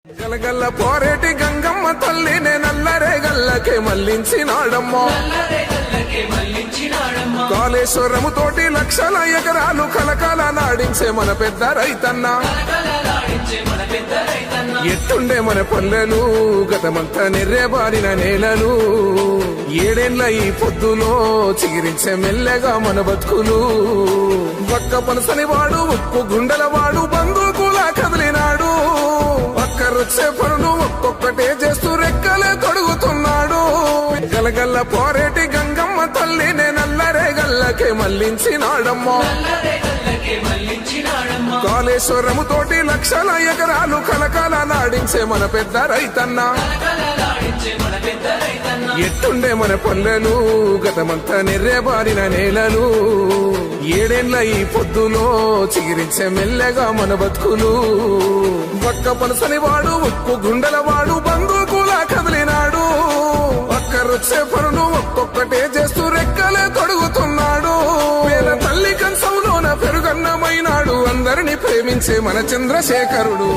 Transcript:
గలగల్ల పోరేటి గంగమ్మ తల్లినే నల్లరే గల్లకే మళ్లించినాడమ్మా. కాళేశ్వరము తోటి లక్షల ఎకరాలు కలకాల నాడించే మన పెద్ద రైతన్న. ఎట్టుండే మన పల్లెలు గతమంతా నెర్రెబారిన నేలలు. ఏడేళ్ల ఈ పొద్దులో చిగిరించే మెల్లగా మన బతుకులు. ఒక్క పనసని వాడు ఉప్పు గుండెల వాడు బంధుకులా కదిలినాడు. పక్కరొచ్చే పనులు ఒక్కొక్కటే చేస్తూ రెక్కలే తొడుగుతున్నాడు. గలగల్ల పోరేటి గంగమ్మ తల్లినే నల్లరే గల్లకే మళ్లించినాడమ్మా. కాళేశ్వరము తోటి లక్షల ఎకరాలు కలకాల నాడించే మన పెద్ద రైతన్న. ఎట్టుండే మన పల్లెలు గతమంతా నెర్రెబారిన నేలలు. ఏడేళ్ల ఈ పొద్దులో చిగిరించే మెల్లగా మన బతుకులు. ఒక్క పనసని వాడు ఉప్పు గుండెల వాడు బంధుకులా కదిలినాడు. పక్కరొచ్చే పనులు ఒక్కొక్కటే చేస్తూ రెక్కలే తొడుగుతున్నాడు. పేద తల్లి కంచంలోన పెరుగన్నమైనాడు. అందరినీ ప్రేమించే మన చంద్రశేఖరుడు.